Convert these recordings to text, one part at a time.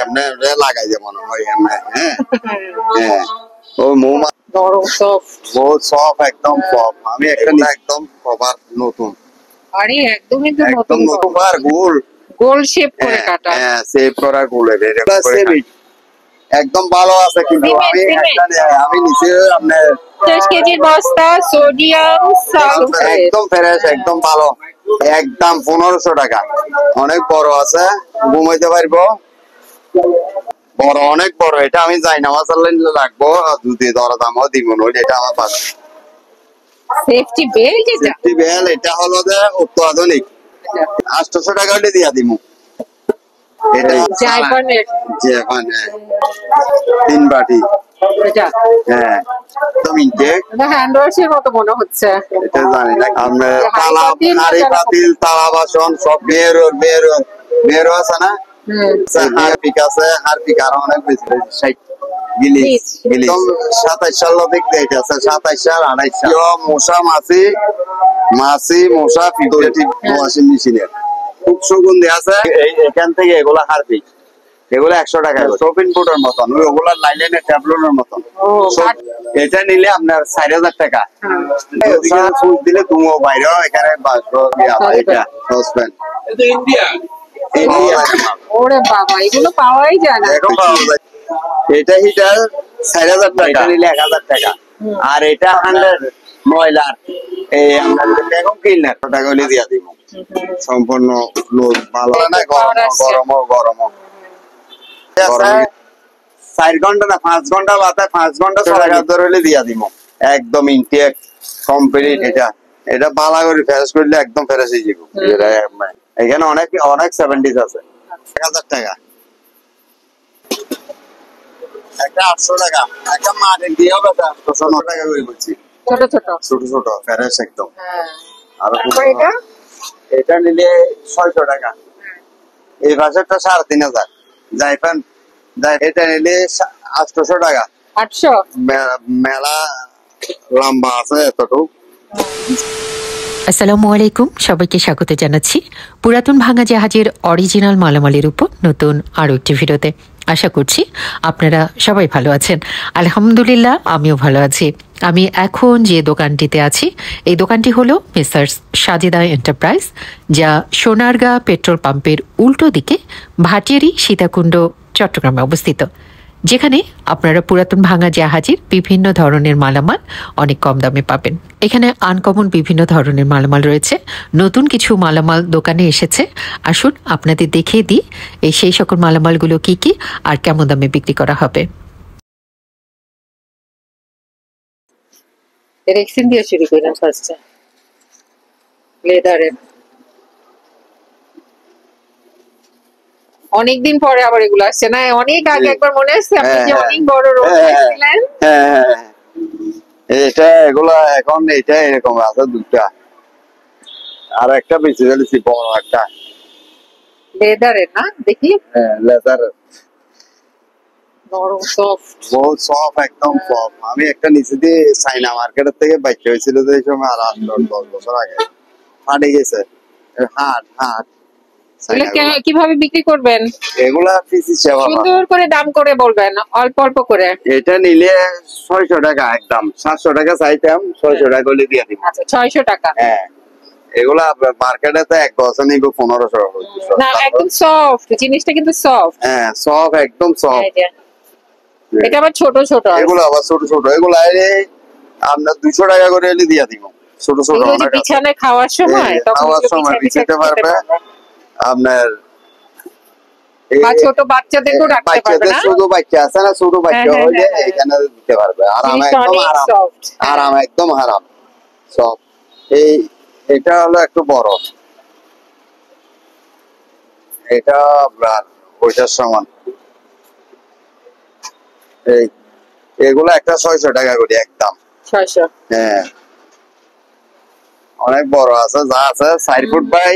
এমনি লাগাই যে মনে হয় এমনি। হ্যাঁ হ্যাঁ ও মৌমাছি নরম সফট, বহুত সফট, একদম সফট। আমি একটা একদম কভার নতুন, আরে একদমই তো একদম নতুন কভার গোল গোল শেপ করে কাটা। হ্যাঁ সেভ করা গোলের একদম ভালো আছে। কিন্তু আমি আমি নিচে আপনার 10 কেজির বস্তা সোডিয়াম সালফেট একদম ফ্রেশ, একদম ভালো, একদম 1500 টাকা। অনেক বড় আছে, ঘুমাইতে পারবো, বড় অনেক বড়। এটা আমি যাই না মাসাল্লাহ রাখবো, যদি দরদামও দিব না। এটা আমার পাশে সেফটি বেল্ট, এটা সেফটি বেল। এটা হলো যে অত্যাধুনিক, 800 টাকা হলে দিয়া দিব। এটা জাপানের জাপানে 3 বাটি। এটা হ্যাঁ একদম ইনটেক। এটা হ্যান্ড ওয়াশের মতো মনে হচ্ছে। এটা জানি না। আমরা তালা, হাড়ি পাতিল, তালা বাসন সব মেয়েরও আছে না। হারপিক আছে, হারপিক আরো অনেক বেশি 60 গিলিস। একদম 27 সাল দেখতে এটা আছে, 27 সাল 28 সাল। মশা মাছি মশা ফিল্টারটি ওয়াশিং মেশিনের খুব সুগন্ধি আছে। এখান থেকে এগুলা হারপিক, এগুলো 100 টাকা শপিং ফুটের মতন, ওগুলা লাইলেনের ট্যাবলেটের মতন। এটা নিলে আপনার 4000 টাকা। সুচ দিলে তুমিও বাইরে এখানে এটা সসপ্যান ইন্ডিয়া। ওরে বাবা, এগুলো পাওয়াই যায় না। এটা হিটার 4000 টাকা, নিলে 1000 টাকা। আর এটা 100 ময়লার এই আমরা ভ্যাকুয়াম ক্লিনার টাকা হলে দিয়া দিব। সম্পূর্ণ লোড ভালো না, গরম 4 ঘন্টা না 5 ঘন্টা বাদে 5 ঘন্টা 6 টাকা ধরে হলে দিয়া দিব। একদম ইনটেক কমপ্লিট। এটা ভালো করে ফ্রেশ করলে একদম ফ্রেশ হয়ে যাবে। এখানে অনেক 70s আছে। 1000 টাকা একটা, 800 টাকা একটা। মাটির দিয়ে হবে 800 টাকা করে বলছি। ছোট ফ্রেশ একদম। আর এটা নিলে 600 টাকা। এই বাজারটা 3500 জাইপান। এটা নিলে 800 টাকা। 800 মেলা লম্বা আছে এতটুকু। আসসালামু আলাইকুম, সবাইকে স্বাগত জানাচ্ছি পুরাতন ভাঙা জাহাজের অরিজিনাল মালামালের উপর নতুন আরো একটি ভিডিওতে। আশা করছি আপনারা সবাই ভালো আছেন। আলহামদুলিল্লাহ আমিও ভালো আছি। আমি এখন যে দোকানটিতে আছি, এই দোকানটি হলো মেসার্স সাজেদা এন্টারপ্রাইজ, যা সোনারগাঁ পেট্রোল পাম্পের উল্টো দিকে ভাটিয়ারি সীতাকুণ্ড চট্টগ্রামে অবস্থিত, যেখানে আপনারা পুরাতন ভাঙা জাহাজের বিভিন্ন ধরনের মালামাল অনেক কম দামে পাবেন। এখানে আনকমন বিভিন্ন ধরনের মালামাল রয়েছে। নতুন কিছু মালামাল দোকানে এসেছে। আসুন আপনাদের দেখিয়ে দিই এই সেই সকল মালামালগুলো কি কি আর কেমন দামে বিক্রি করা হবে। রেক্সিন দিয়ে শুরু করলাম ফার্স্টে, লেদারের। অনেকদিন পরে আবার এগুলো আসছে না? অনেক আগে একবার মনে আছে আপনি যে অনেক বড় রোড দিয়েছিলেন। এটা এগুলা এখন এটা এরকম আছে দুটা, আর একটা বেশি ফেলেছি বড় একটা লেদারের না, দেখি। লেদার নরম সফট, বহুত সফট, একদম সফট। আমি একটা নিচে দিয়ে চাইনা মার্কেটের থেকে বাইক হয়েছিল যে এই সময়, আর 10 বছর আগে ফাটে গেছে। হাট কিভাবে বিক্রি করবেন? এগুলা পিসি সেবা সুন্দর করে দাম করে বলবেন, অল্প অল্প করে। এটা নিলে 600 টাকা, একদম 700 টাকা চাইতাম, 600 টাকা হলে দিয়ে দিব। আচ্ছা 600 টাকা। হ্যাঁ এগুলা মার্কেটে তো 1 বছর নিব 1500 না, একদম সফট জিনিসটা, কিন্তু সফট। হ্যাঁ সফট, একদম সফট। এটা আবার ছোট এগুলো আবার ছোট এগুলা আপনার 200 টাকা করে এলে দিয়ে দিব। ছোট অনেক বিছানায় খাওয়ার সময় বিছাতে পারবে আপনার। ছোট বাচ্চাদেরকেও রাখতে পারবে না। শুধু বাচ্চা আছে না, ছোট বাচ্চা হইলে এখানে দিতে পারবে। আরাম, একদম আরাম একদম আরাম সব। এটা হলো একটু বড়, এটা আপনার ওইটার সমান। এগুলো একটা 600 টাকা করে একদম। 600? হ্যাঁ অনেক বড় আছে, যা আছে 4 ফুট বাই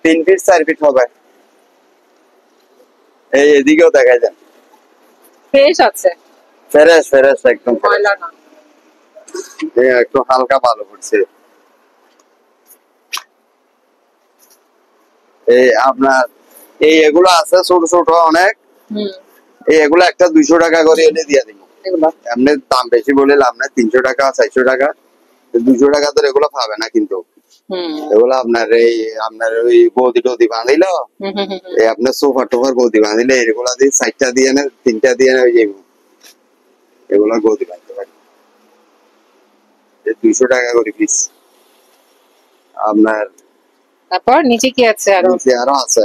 3 ফিট 4 ফিট হবে। এদিকেও দেখাই যান, ফ্রেশ আছে, ফ্রেশ একদম ময়লা না। একটু হালকা ভালো করছে। আপনার এগুলো আছে ছোট অনেক, এগুলো একটা 200 টাকা করে এনে দিয়ে দিব। এমনি দাম বেশি বলে লাভ নাই, 300 টাকা 400 টাকা, 200 টাকা তো এগুলো পাবে না কিন্তু। এগুলো আপনার ওই গদি টদি বাঁধিল, আপনার সোফা টোফার গদি বাঁধিলে এগুলা দিয়ে 4টা দিয়ে না 3টা দিয়ে না এগুলা গদি বাঁধতে পারি। 200 টাকা করে পিস। আপনার তারপর নিচে কি আছে? আরো আছে,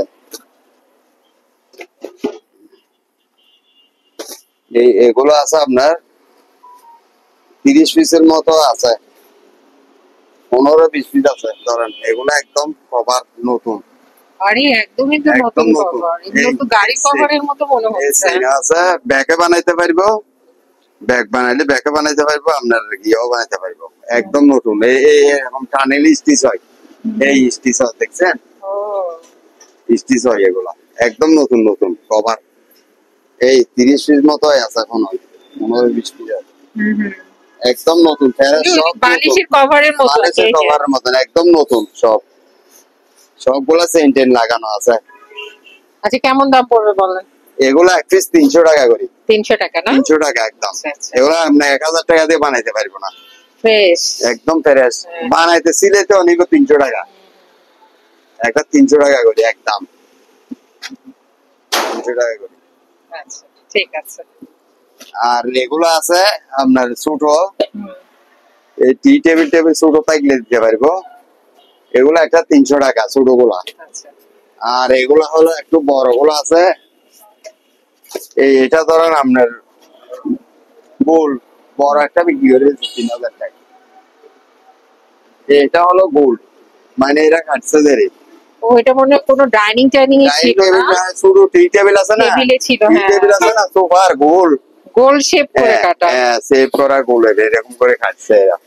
এগুলো আছে আপনার 30 পিসের মতো আছে, 15-20 পিস আছে ধরেন। এগুলো একদম কভার নতুন। আরে একদমই তো নতুন কভার, এগুলো তো গাড়ি কভারের মতো মনে হচ্ছে। আছে ব্যাকে বানাইতে পারবো, ব্যাগ বানাইলে ব্যাকে বানাইতে পারবো, আপনার ইয়েও বানাইতে পারবো। একদম নতুন। এই এরকম টানেল স্টিচ হয়, এই স্টিচ হয় দেখছেন, স্টিচ হয় এগুলা একদম নতুন নতুন কভার। এই 30 পিস মতো আছে এখন, 15-20 পিস আছে, একদম নতুন। বালিশের কভারের মতো, বালিশের কভারের মতন একদম নতুন সব, সবগুলা সেন্টেন লাগানো আছে। আচ্ছা কেমন দাম পড়বে বলেন? এগুলা এক পিস 300 টাকা করে। 300 টাকা না? 300 টাকা একদম। এগুলা আপনি 1000 টাকা দিয়ে বানাইতে পারবো না। ফ্রেশ, একদম ফ্রেশ বানাইতে সিলেতে অনেক 300 টাকা, একটা 300 টাকা করে একদম, 300 টাকা করে। আচ্ছা ঠিক আছে। আর এগুলো আছে আপনার ছোট, এই টি টেবিল ছোট থাকলে দিতে পারবো। এগুলো একটা 300 টাকা ছোট গুলা। আর এগুলা হলো একটু বড় গুলো আছে, এটা ধরেন আপনার গোল বড় একটা বিক্রি করে 3000 টাকা। এটা হলো গোল, মানে এরা কাটছে দেরে। ও এটা মনে হয় কোনো ডাইনিং টাইনিং এ ছিল না, শুধু টি টেবিল আছে না, টেবিলে ছিল। হ্যাঁ টেবিল আছে না, সোফার গোল গোল শেপ করে কাটা, হ্যাঁ শেপ করা গোল, এরকম করে কাটছে এরা।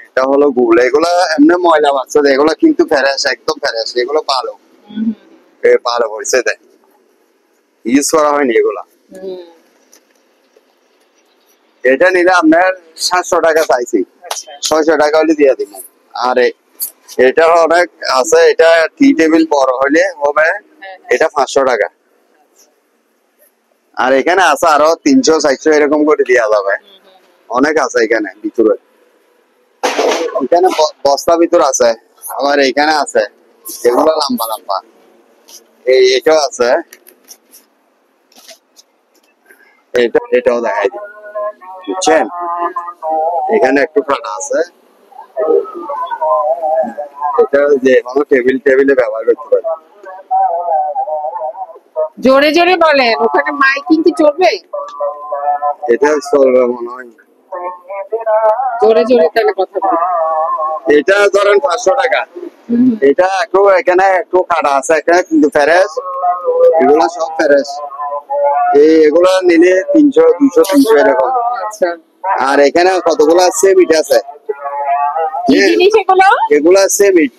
এটা হলো গোল। এগুলা এমনি ময়লা বাচ্চা, এগুলা কিন্তু ফ্রেশ, একদম ফ্রেশ, এগুলো ভালো, ভালো হয়েছে, দেখ ইউজ করা হয়নি এগুলা। এটা নিলে আপনার 700 টাকা চাইছি, 600 টাকা হলে দিয়ে দিব। আর এটা অনেক আছে, এটা টি টেবিল বড় হলে হবে, এটা 500 টাকা। আর এখানে আছে আরো 300-400 এরকম করে দেওয়া যাবে, অনেক আছে এখানে ভিতরে। এখানে বস্তা ভিতর আছে, আবার এখানে আছে এগুলো লম্বা লম্বা, এটাও আছে, এটাও দেখাই দিই, বুঝছেন? এখানে একটু ফাটা আছে, এটা যে কোনো টেবিলে ব্যবহার করতে পারে। জোরে জোরে বলেন, ওখানে মাইকিং কি চলবে? এটা চলবে মনে হয়, জোরে জোরে তাহলে কথা বলেন। এটা ধরেন 500 টাকা। এটা একটু এখানে একটু কাটা আছে, এখানে কিন্তু ফ্রেশ, এগুলো সব ফ্রেশ। এগুলো নিলে 300, 200, 300 এরকম। আর এখানে কতগুলো সেমিট আছে, এগুলা সেমিট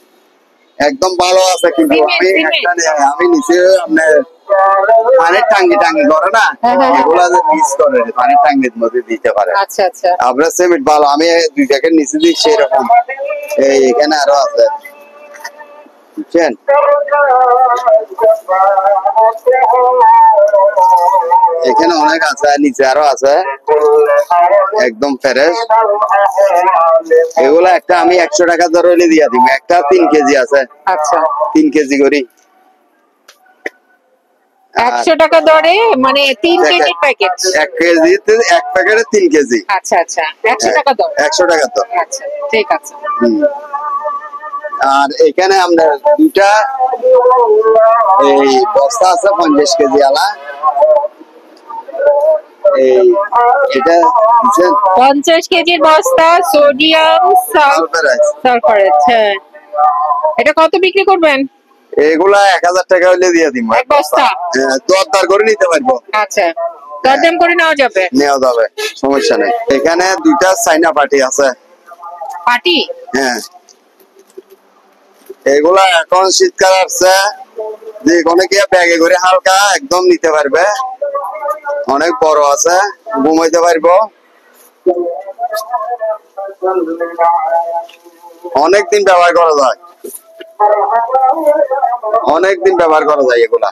একদম ভালো আছে। কিন্তু আমি নিচে আপনার পানির টাঙ্গি করে না, এগুলা মিস করে পানির টাঙ্গির মধ্যে দিতে পারে। আপনার সিমেন্ট ভালো, আমি 2 প্যাকেট নিচে দিচ্ছি এরকম। এখানে আরো আছে, বুঝছেন? এখানে অনেক আছে, নিচে আরো আছে, একদম ফ্রেশ। এগুলা একটা আমি 100 টাকা ধরে দিয়ে দিব, একটা 3 কেজি আছে। আচ্ছা 3 কেজি করি 100 টাকা দরে, মানে 3 কেজি প্যাকেট। 1 কেজিতে 1 প্যাকেটে 3 কেজি। আচ্ছা আচ্ছা 100 টাকা দর। 100 টাকা তো। আচ্ছা ঠিক আছে। আর এখানে আমরা দুটা এই বস্তা আছে 50 কেজি আলা। এই এটা 50 কেজির বস্তা সোডিয়াম সালফারেট। হ্যাঁ, এটা কত বিক্রি করবেন? এগুলা 1000 টাকা হইলে দিয়ে দিব এক বস্তা। দরদার করে নিতে পারবো। আচ্ছা, দরদাম করে নেওয়া যাবে, সমস্যা নেই। এখানে দুইটা চাইনা পাটি আছে। পাটি? হ্যাঁ, এগুলা এখন শীতকাল আসছে, যে কোনো কি ব্যাগে করে হালকা একদম নিতে পারবে, অনেক বড় আছে, ঘুমাইতে পারবো, অনেকদিন ব্যবহার করা যায়। অনেকদিন ব্যবহার করা যায় এগুলা।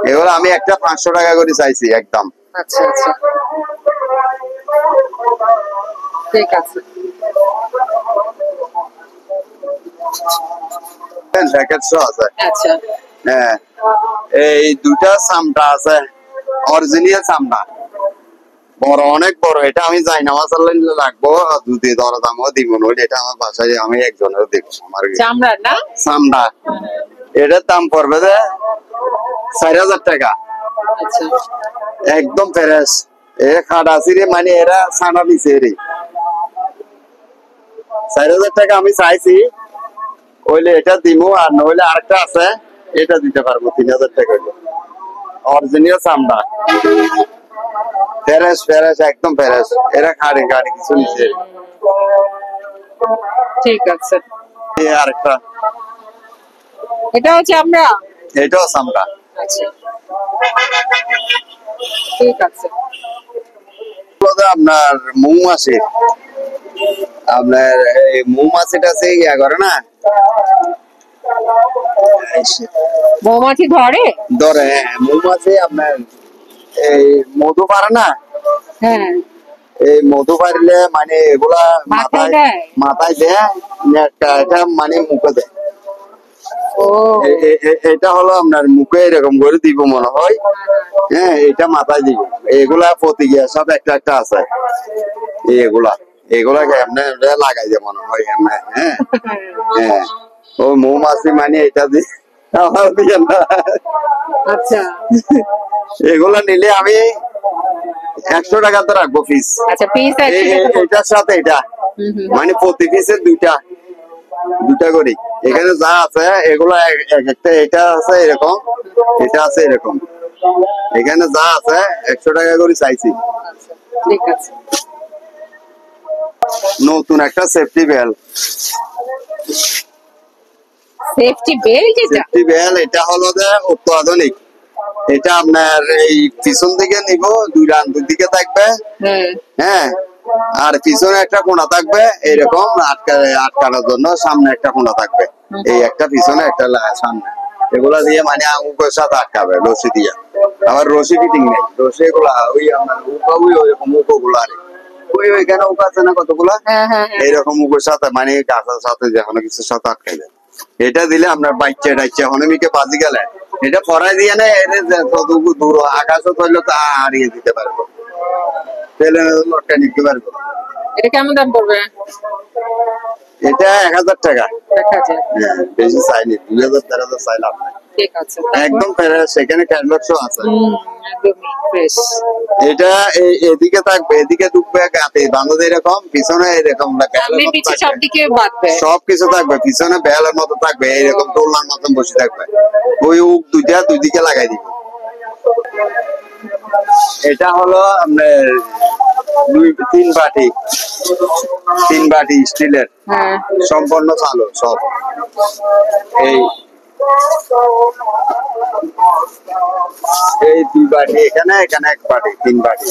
এগুলা আমি একটা 500 টাকা করে চাইছি একদম। আচ্ছা আচ্ছা, ঠিক আছে। জ্যাকেট শো আছে। আচ্ছা, হ্যাঁ, এই দুটা চামড়া আছে, অরিজিনাল চামড়া, বড়, অনেক বড়। এটা আমি যাই নামাজ রাখবো, যদি দরদামও দিব নইলে এটা আমার বাসায় আমি একজনের দিব। আমার চামড়ার না চামড়া, এটার দাম পড়বে যে 4000 টাকা। আচ্ছা, একদম ফ্রেশ। এ খাটাছি রে, মানে এরা ছানা দিছে রে। 4000 টাকা আমি চাইছি, ওইলে এটা দিব, আর নইলে আরেকটা আছে এটা দিতে পারবো 3000 টাকা। অরিজিনাল চামড়া, ফ্রেশ ফ্রেশ, একদম ফ্রেশ। এরা খাড়ি গাড়ি কিছু নিচে। ঠিক আছে। আরেকটা, এটা হচ্ছে আমরা, এটাও চামড়া। আচ্ছা, ঠিক আছে। আপনার মৌমাছি, আপনার এই মৌমাছিটা আছে ইয়া করে না, মৌমাছি ধরে ধরে। মৌমাছি আপনার এই মধু পারে না, হ্যাঁ, এই মধু পারিলে মানে এগুলা মাথায় দেয়? মাথায় দেয়, এটা মানে মুখে দেয়। ও এটা হলো আপনার মুখে এরকম করে দিব মনে হয়। হ্যাঁ, এটা মাথায় দিব। এগুলা প্রতিক্রিয়া সব একটা একটা আছে। এগুলা এগুলাকে এমনি লাগাই দিয়ে মনে হয় এমনি। হ্যাঁ হ্যাঁ, ও মৌমাছি মানে এটা দিয়ে আমার দিয়ে না। আচ্ছা এগুলা নিলে আমি 100 টাকাতে রাখবো পিস। আচ্ছা, পিস এটার সাথে এটা মানে প্রতি পিসের দুইটা দুটা করে। এখানে যা আছে এগুলো এক একটা, এটা আছে এরকম, এটা আছে এরকম। এখানে যা আছে 100 টাকা করে চাইছি। ঠিক আছে। নতুন একটা safety belt, safety belt, safety belt এটা হলো যে অত্যাধুনিক। এটা আপনার এই পিছন দিকে নিব, দুই দিকে থাকবে। হ্যাঁ, আর পিছনে একটা কোণা থাকবে এরকম আটকানোর জন্য, সামনে একটা কোণা থাকবে। এই একটা পিছনে একটা সামনে, এগুলা দিয়ে মানে উকের সাথে আটকাবে রশি দিয়ে। আবার রশি ফিটিং নেই, রশি এগুলা ওই আপনার ওইরকম উকো গুলা ওইখানে উক আছে না কতগুলা, এইরকম উকের সাথে মানে গাছের সাথে যে কোনো কিছুর সাথে আটকে যায়। এটা দিলে আপনার বাচ্চা টাচ্চা হনুমিকে বাজি গেলে এটা ফরাই দিয়ে না, কতটুকু দূর আকাশও তৈল তা হারিয়ে দিতে পারবো, ফেলে লটকা নিতে পারবো। এটা কেমন দাম পড়বে? এটা 1000 টাকা। 1000? হ্যাঁ, বেশি চাইনি, 2000 3000 চাইলাম। ঠিক আছে, একদম ফ্রেশ, সেখানে ক্যাটলগসও আছে। একদমই ফ্রেশ। এটা এদিকে থাকবে, এদিকে ঢুকবে গাতে বাঁধা এরকম, পিছনে এরকম সবকিছু থাকবে। পিছনে বেলের মতো থাকবে, এরকম দোলনার মতন বসে থাকবে। ওই উক দুইটা দুই দিকে লাগাই দিব। এটা হলো আপনার 3 বাটি স্টিলের, সম্পূর্ণ চালু সব। এই 2 বাটি, এখানে এখানে 1 বাটি, 3 বাটি।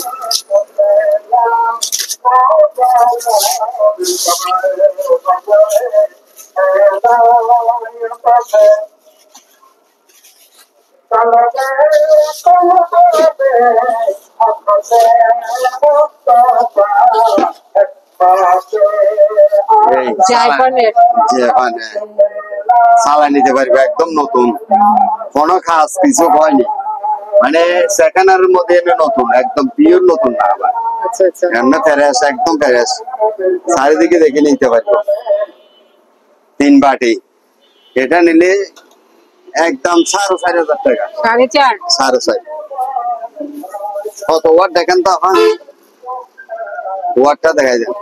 সালা নিতে পারবে, একদম নতুন, কোনো খাস কিছু হয়নি, মানে সেকেন্ডের মধ্যে নতুন, একদম পিওর নতুন না। আবার এমনি ফ্রেশ, একদম ফ্রেশ, চারিদিকে দেখে নিতে পারবো। 3 বাটি, এটা নিলে একদম 4,500 টাকা। 4.5 কত ওয়াট দেখেন তো, এখন ওয়াটটা দেখা যায়।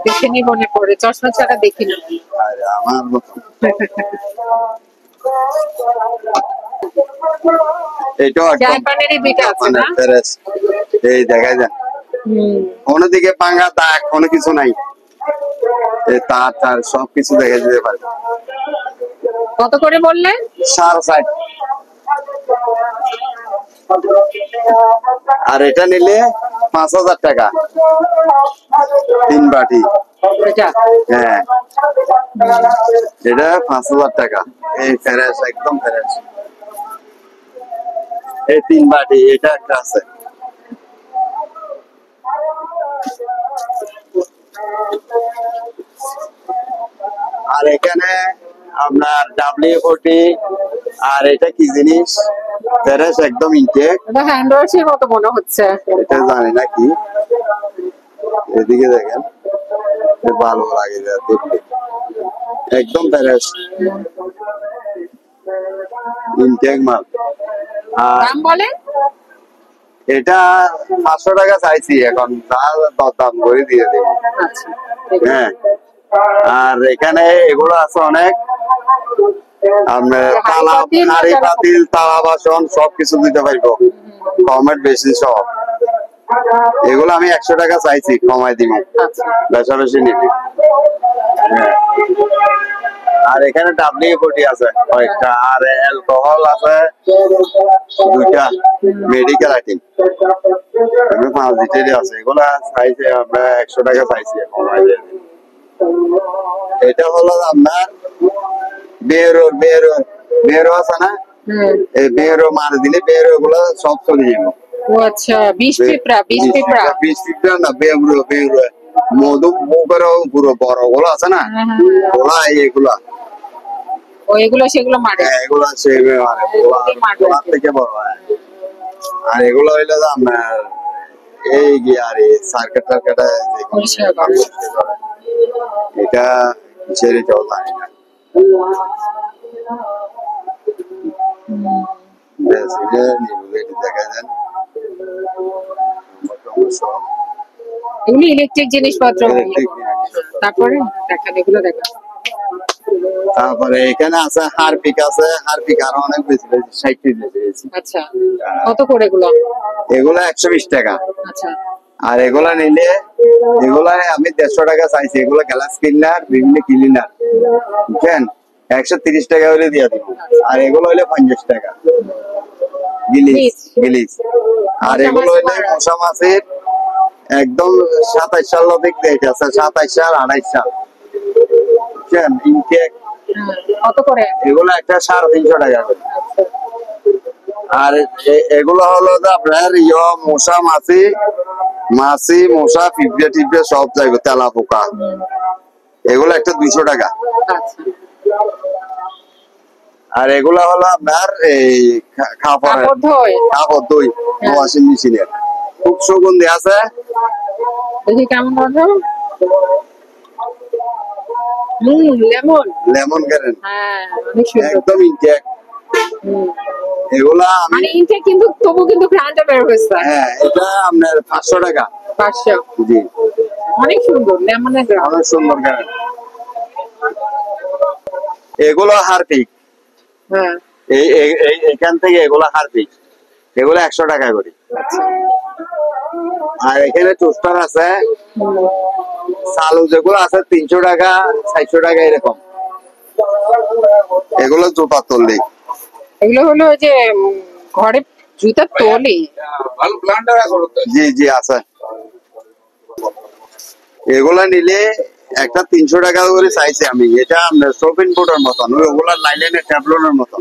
দেখে নি মনে পড়ে, চশমা ছাড়া দেখি না। আমার এই দেখা যায়, কোনো দিকে পাঙ্গা দাগ কোনো কিছু নাই, তার তার সবকিছু দেখা যেতে পারে। কত করে বললেন? 60। আর এটা নিলে 5000 টাকা 3 বাটি। এটা হ্যাঁ এটা 5000 টাকা। এই ফ্রেশ একদম ফ্রেশ। এই 3 বাটি এটা একটা আছে। আর এখানে আপনার W40 আর এটা কি জিনিস ফ্রেশ একদম ইনটেক। এটা হ্যান্ড ওয়াশের মতো মনে হচ্ছে। এটা জানি না কি, এদিকে দেখেন ভালো লাগে দেখতে একদম ফ্রেশ ইনটেক মাল। আর দাম বলেন? এটা 500 টাকা চাইছি, এখন দাম করে দিয়ে দেব। আচ্ছা ঠিক আছে। হ্যাঁ আর এখানে এগুলো আছে অনেক, আপনার তালা হাঁড়ি পাতিল তালা বাসন সবকিছু দিতে পারবো কমের বেশি সব। এগুলো আমি 100 টাকা চাইছি, কমাই দিব, আচ্ছা বেশা বেশি নিবি। আর এখানে W40 আছে কয়েকটা, আর অ্যালকোহল আছে 2টা, মেডিকেল আইটেম 5 লিটারই আছে। এগুলা চাইছে আমরা 100 টাকা চাইছি, কমাই দিয়ে দিই। এটা হলো আপনার বেরো আছে না, এই বেরো মার দিলে বেরো গুলো সব চলে যাবে। ও আচ্ছা, বিষ পিঁপড়া না, বেরো মধু মুখের পুরো বড় গুলো আছে না, ওলা এগুলা এগুলো সেগুলো মারে। এগুলা সে ওলা থেকে বড়। আর এগুলো হইলো আপনার এই আর সার্কেট টার্কেট এটা কিসের জল জানি না। দেখা যান এগুলি ইলেকট্রিক জিনিসপত্র। তারপরে দেখেন এগুলো দেখেন। তারপরে এখানে আছে হারপিক আছে, হারপিক আরো অনেক বেশি 60 বেশি। আচ্ছা কত করে এগুলো? এগুলা 120 টাকা। আচ্ছা আর এগুলা নিলে এগুলা আমি 150 টাকা চাইছি। এগুলা গ্লাস ক্লিনার বিভিন্ন ক্লিনার বুঝছেন 130 টাকা হলে দিয়ে দিব। আর এগুলো হইলে 50 টাকা গিলিস গিলিস। আর এগুলো হইলে মশা মাছের একদম 27 সাল দেখতে আছে, 27 সাল 28 সাল বুঝছেন ইনটেক। কত করে এগুলো একটা 350 টাকা করে। আর এগুলো হলো আপনার মশা মাছি মশা পিঁপড়ে টিপড়ে সব যাইবে, তেলা পোকা। এগুলো একটা 200 টাকা। আর এগুলো হলো আপনার এই কাপড় দই ওয়াশিং মেশিনের, খুব সুগন্ধি আছে। দেখি কেমন হবে। লেমন লেমন গ্যারেন একদম ইনটেক। এগুলা মানে ইনটেক কিন্তু তবু কিন্তু ব্র্যান্ডে বের হয়েছে। হ্যাঁ এটা আপনার 500 টাকা। 500 জি অনেক সুন্দর লেমনের গ্রাম, অনেক সুন্দর গ্যারেন। এগুলো হারপিক। হ্যাঁ এখান থেকে এগুলো হারপিক, এগুলো 100 টাকা করে। আর এখানে টোস্টার আছে, চালু যেগুলো আছে 300 টাকা 400 টাকা এরকম। এগুলো জুতা তলি। এগুলো হলো ওই যে ঘরে জুতা তলি। জি জি আছে। এগুলা নিলে একটা 300 টাকা করে চাইছি আমি। এটা আপনার সোপিন বোর্ডের মতন, ওগুলা লাইলেনের ট্যাবলেটের মতন।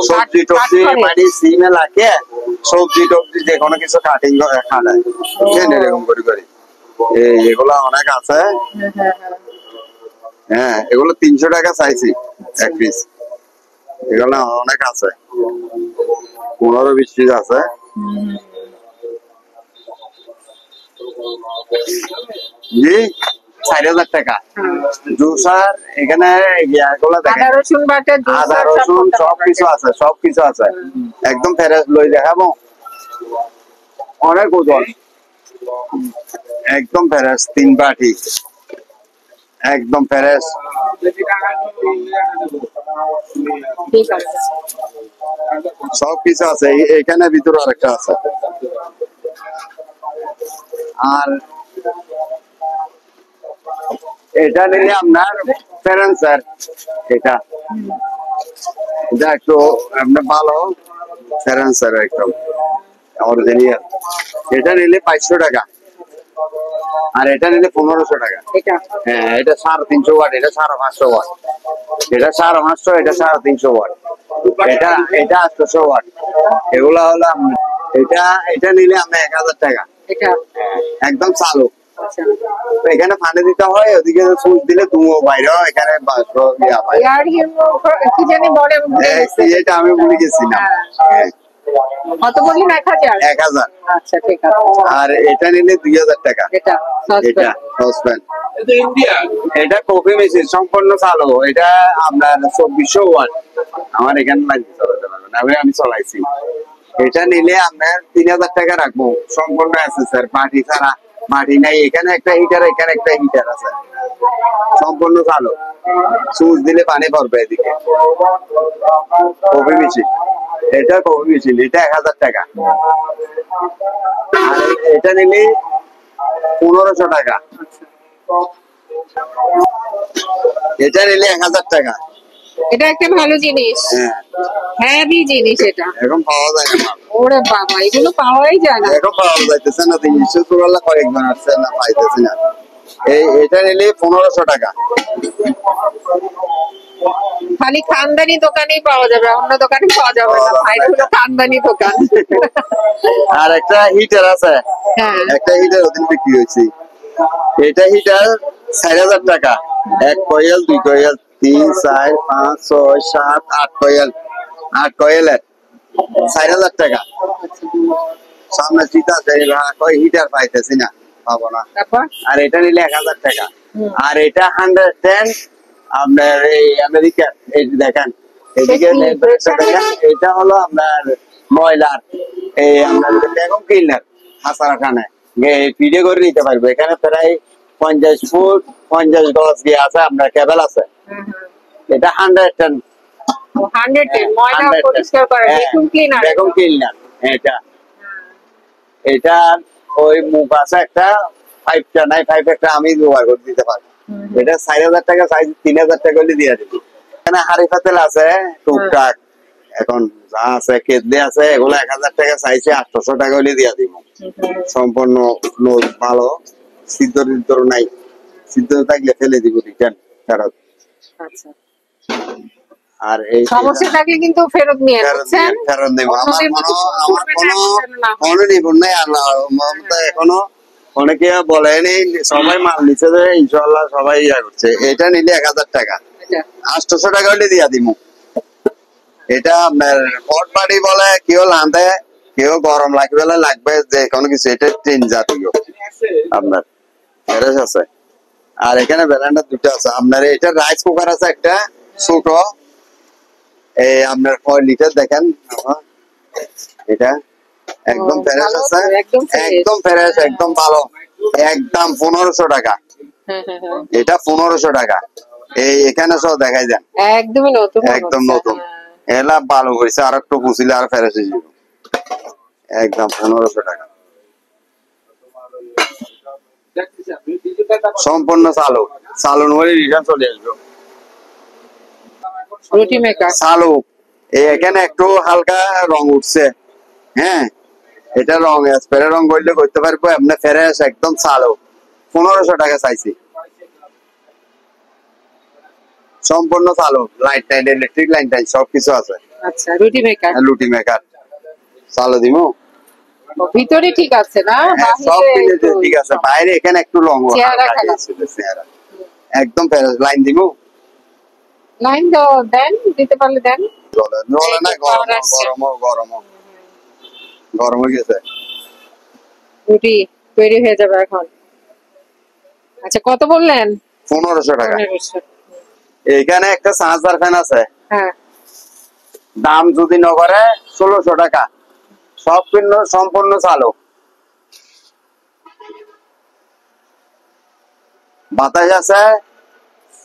সবজি টবজি মানে সিমে লাগে, সবজি টবজি যে কোনো কিছু কাটিং খাটায় এরকম করে করি। এগুলা অনেক আছে। হ্যাঁ এগুলো 300 টাকা চাইছি এক পিস। এগুলো অনেক আছে, 15-20 পিস আছে। জি 4000 টাকা জুসার। এখানে আদা রসুন সবকিছু আছে, সবকিছু আছে একদম ফ্রেশ লই দেখাবো। অনেক ওজন একদম ফ্রেশ, 3 বাটি একদম ফ্রেশ। সবকিছু আছে এখানে, ভিতরে আরেকটা আছে। আর এটা নিলে আপনার ফ্যারেন্সার, এটা একটু আপনার ভালো ফ্যারেন্সার একদম অরিজিনাল। এটা নিলে 500 টাকা, আর এটা নিলে 1500 টাকা। হ্যাঁ, এটা 350 ওয়াট, এটা 550 ওয়াট, এটা 550, এটা 350 ওয়াট, এটা 800 ওয়াট। এগুলা হলো এটা নিলে আমরা 1000 টাকা। একদম চালু। এখানে পানি দিতে হয়, ওদিকে সুইচ দিলে ধুঁয়ো বাইরে হয়, এখানে এটা আমি ভুলে গেছিলাম। কত বললেন? 1000। আচ্ছা, ঠিক আছে। আর এটা নিলে 2000 টাকা। এটা সসপ্যান। এটা কফি মেশিন সম্পূর্ণ চালু, এটা আপনার 2400 ওয়াট। আমার এখানে আমি চলাইছি। এটা নিলে আপনার 3000 টাকা রাখবো, সম্পূর্ণ আছে স্যার, মাটি ছাড়া। মাটি নাই, এখানে একটা হিটার, এখানে একটা হিটার আছে, সম্পূর্ণ চালু। সুইচ দিলে পানি পড়বে এদিকে। কফি মেশিন, এটা কফি মেশিন, এটা 1000 টাকা। আর এটা নিলে 1500 টাকা। এটা নিলে 1000 টাকা। এটা একটা ভালো জিনিস, হ্যাভি জিনিস। এটা এখন পাওয়া যায় না। ওরে বাবা, এগুলো পাওয়াই যায় না, এখন পাওয়া যাইতেছে না। 300 কয়েকবার আসছে না, পাইতেছি না। এটা নিলে 1500 টাকা। খালি খানদানি দোকানেই পাওয়া যাবে, অন্য দোকানে পাওয়া যাবে না ভাই, এগুলো খানদানি দোকান। আর একটা হিটার আছে, একটা হিটার ওদিন বিক্রি হয়েছে। এটা হিটার 4000 টাকা। 1 কয়েল, 2 কয়েল, 3, 4, 5, 6, 7, 8 কয়েল। 8 কয়েলের 4000 টাকা। সামনে চিতা হিটার পাইতেছি না, পাবো না। আর এটা নিলে 1000 টাকা। আর এটা 110 আপনার এই আমেরিকার। এই দেখেন এদিকে দেখেন, এটা হলো আপনার ময়লার এই আপনার ভ্যাকুয়াম ক্লিনার। হাসারা খানে পিডে করে নিতে পারবে। এখানে প্রায় 50 ফুট 50 গজ দিয়ে আছে, আপনার কেবল আছে। এটা 110 ময়লা পরিষ্কার করে ভ্যাকুয়াম ক্লিনার। এটা ওই মুখ আছে একটা, 5টা নাই, 5 একটা আমি ব্যবহার করে দিতে পারি। এটা 4000 টাকা, 3000 টাকা হলে দিয়ে দিবি। এখানে হাড়ি পাতিল আছে টুকটাক, এখন যা আছে কেটলি আছে, এগুলো 1000 টাকা চাইছে, 800 টাকা হলে দিয়ে দিব। সম্পূর্ণ ভালো, সিদ্ধ নাই, সিদ্ধ থাকলে ফেলে দিব, রিটার্ন ফেরত। আর এই সমস্যা থাকলে কিন্তু ফেরত নিয়ে ফেরত নেব। আমার কোনো নিপুণ নাই। এখনো অনেকে বলেনি, সবাই মাল নিচ্ছে যে ইনশাল্লাহ সবাই ইয়া করছে। এটা নিলে 1000 টাকা, 800 টাকা হলে দিয়া দিব। এটা আপনার পট বাড়ি বলে, কেউ লাঁধে, কেউ গরম লাগবে যে কোনো কিছু। এটা 3 জাতীয় আপনার ফেরেস আছে। আর এখানে ব্যালেন্ডার 2টা আছে আপনার। এটা রাইস কুকার আছে একটা ছোট, এই আপনার 4 লিটার দেখেন। এটা একদম ফ্রেশ আছে, একদম ফ্রেশ, একদম ভালো, একদম 1500 টাকা। এটা 1500 টাকা। এই এখানে সব দেখাই যান, একদমই নতুন, একদম নতুন। এলা ভালো হয়েছে, আর একটু পুষিলে আর ফ্রেশ হয়ে যাবে। একদম 1500 টাকা, সম্পূর্ণ চালু। চালু নয় রিটার্ন চলে আসবে। রুটি মেকার চালু। এখানে একটু হালকা রং উঠছে, হ্যাঁ, এটা রং স্প্রে রং করলে করতে পারবো। আপনার ফ্রেশ একদম চালু, 1500 টাকা চাইছি। সম্পূর্ণ চালু, light tight, electric line tight সবকিছু আছে। আচ্ছা, রুটি মেকার চালু দিমু। ভিতরে ঠিক আছে না? সব ঠিক আছে, বাইরে এখানে একটু রং চেহারা একদম ফ্রেশ। লাইন দিমু, লাইন দেন, দিতে পারলে দেন। জলে না, গরম হয়ে গেছে। রুটি তৈরি হয়ে যাবে এখন। আচ্ছা, কত বললেন? 1500 টাকা। এখানে একটা চার্জার ফ্যান আছে, দাম যদি ন করে 1600 টাকা। সম্পূর্ণ চালু, বাতাস আছে।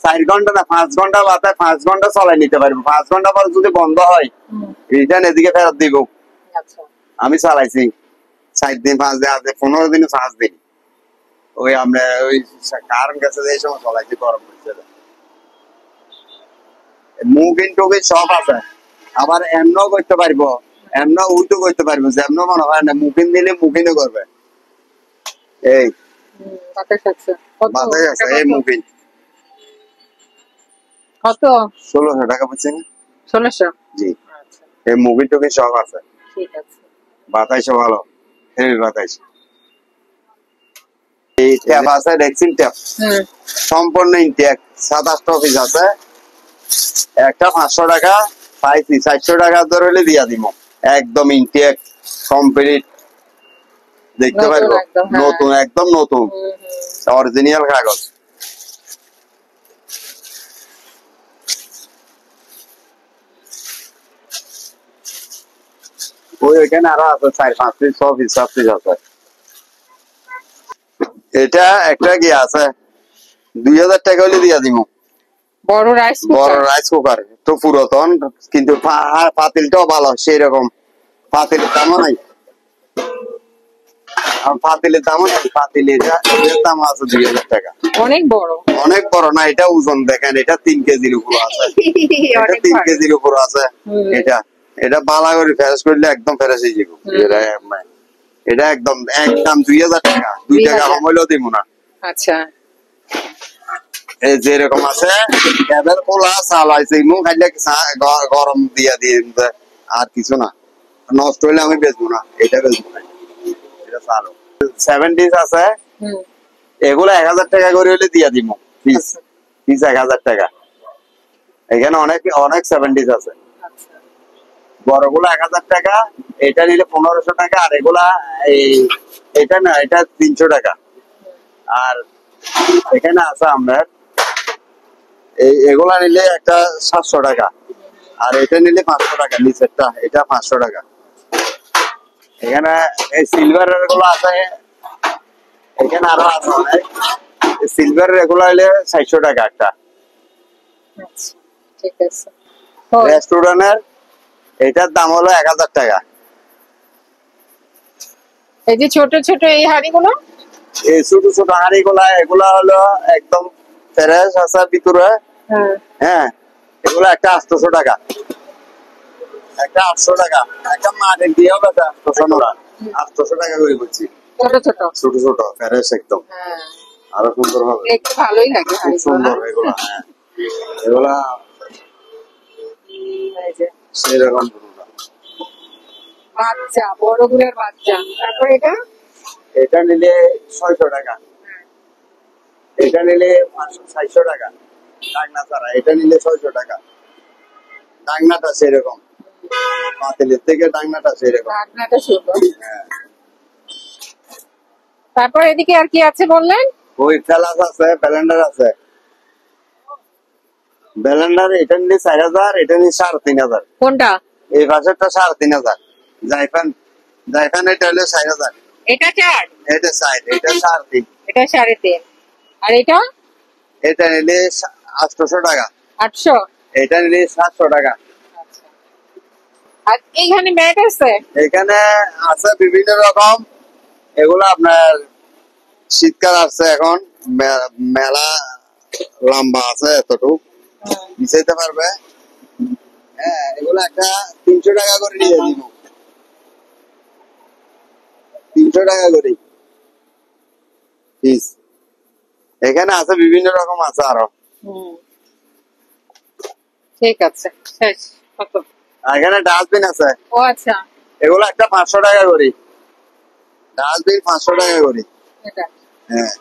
4 ঘন্টা না 5 ঘন্টা বাতাস, 5 ঘন্টা চলাই নিতে পারবো। 5 ঘন্টা পর যদি বন্ধ হয়, রিটার্ন এদিকে ফেরত দিব। আমি চালাইছি 4 দিন 5 দিন, 15 দিন 5 দিন। ওই আমরা ওই কারণ গেছে এই সময় চলাইছি, গরম হচ্ছে। মুগিন টুগিন সব আছে, আবার এমনও করতে পারবো। এমন উল্টো করতে পারবে, যেমন মনে হয় না মুখিন দিলে মুখিনে করবে। এই বাতাস আছে কত? বাতাস আছে এই মুখিন কত? 1600 টাকা পাচ্ছেন। 1600? জি। আচ্ছা এই মুভির টুকি সব আছে। ঠিক আছে। বাতাসও ভালো, হেভি বাতাস। এই ট্যাপ আছে, দেখছেন ট্যাপ সম্পূর্ণ ইনটেক। 7-8টা অফিস আছে, একটা 500 টাকা পাইছি, 400 টাকা ধরে দিয়া দিব। একদম ইনটেক কমপ্লিট, দেখতে পারবো নতুন, একদম নতুন অরিজিনাল কাগজ। ওইখানে আরো আছে 4-5 পিস অফিস আছে। এটা একটা কি আছে 2000 টাকা হলে দিয়া দিব। বড় রাইস কুকার তো পুরাতন, কিন্তু পাতিলটাও ভালো সেই রকম। পাতিলের দামও নাই, পাতিলের দামও নাই। পাতিলের দাম আছে 2000 টাকা। অনেক বড়, অনেক বড় না, এটা ওজন দেখেন, এটা 3 কেজির উপর আছে। এটা 3 কেজির উপর আছে। এটা বালা করে ফ্রেশ করলে একদম ফ্রেশ হয়ে যাবে। এটা একদম 2000 টাকা, 2 টাকা কম হইলেও দিব না। আচ্ছা এই যেরকম আছে এবার পোলা চাল আছে, মুখ খাইলে গরম দিয়া দিয়ে আর কিছু না। নষ্ট হইলে আমি বেচবো না, এটা বেচবো না। এটা চাল 70 আছে, এগুলো 1000 টাকা করে হইলে দিয়া দিব। পিস 1000 টাকা। এখানে অনেক অনেক 70 আছে। বড়গুলো 1000 টাকা, এটা নিলে 1500 টাকা। আর এগুলা এটা না, এটা 300 টাকা। আর এখানে আছে আপনার এগুলা নিলে একটা 700 টাকা, আর এটা নিলে 500 টাকা। নিচেরটা এটা 500 টাকা। এখানে এই সিলভারের গুলো আছে, এখানে আরো আছে অনেক। সিলভারের এগুলো হলে 400 টাকা একটা। ঠিক আছে। রেস্টুরেন্টের এটার দাম হলো 1000 টাকা। এই যে ছোট ছোট এই হাঁড়িগুলো, এই ছোট ছোট হাঁড়িগুলা, এগুলা হলো একদম ফ্রেশ আছে ভিতরে। হ্যাঁ, এগুলো একটা 800 টাকা, একটা 800 টাকা। একটা মাটির দিয়ে হবে 800 টাকা করে বলছি। ছোট ছোট ছোট ছোট ফ্রেশ একদম, আরো সুন্দর হবে। একটু ভালোই লাগে, খুব সুন্দর এগুলা। হ্যাঁ, এগুলা সেরকম বাচ্চা, বড় গুলোর বাচ্চা। তারপর এটা নিলে 600 টাকা, এটা নিলে 400 টাকা। ডাকনা ছাড়া এটা নিলে 600 টাকা। ডাকনাটা সেরকম, পাতিলের থেকে ডাকনাটা সেরকম। হ্যাঁ। তারপর এদিকে আর কি আছে বললেন? ওই ফেলাস আছে, ব্লেন্ডার আছে। ব্লেন্ডার এটা নিলে 4000, এটা নিলে 3500। কোনটা? এই পাশেরটা 3500। জাইফান এটা হলে 4000। এটা 4, এটা 4, এটা 3.5। এটা 3.5। আর এটা নিলে 800 টাকা। 800। এটা নিলে 700 টাকা। আর এইখানে ব্যাগ আছে, এখানে আছে বিভিন্ন রকম। এগুলো আপনার শীতকাল আসছে, এখন মেলা লম্বা আছে, এতটুকু মিশাইতে পারবে। হ্যাঁ, এগুলো একটা 300 টাকা করে নিয়ে দিব। 300 টাকা করে পিস। এখানে আছে বিভিন্ন রকম আছে আরো। ঠিক আছে, শেষ। কত? এখানে ডাস্টবিন আছে। ও আচ্ছা, এগুলো একটা 500 টাকা করে। ডাস্টবিন 500 টাকা করে। হ্যাঁ,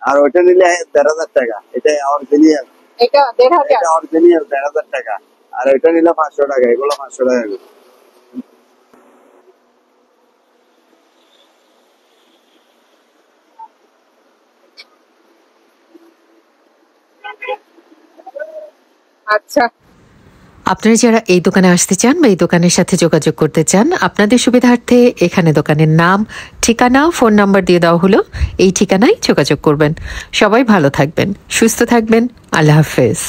আর ওইটা নিলে 1500 টাকা। এটা অরিজিনাল, এটা 1500। এটা অরিজিনাল 1500 টাকা। আর ওইটা নিলে 500 টাকা। এগুলো 500 টাকা করে। আচ্ছা, আপনারা যারা এই দোকানে আসতে চান বা এই দোকানের সাথে যোগাযোগ করতে চান, আপনাদের সুবিধার্থে এখানে দোকানের নাম, ঠিকানা, ফোন নাম্বার দিয়ে দেওয়া হলো। এই ঠিকানায় যোগাযোগ করবেন। সবাই ভালো থাকবেন, সুস্থ থাকবেন। আল্লাহ হাফেজ।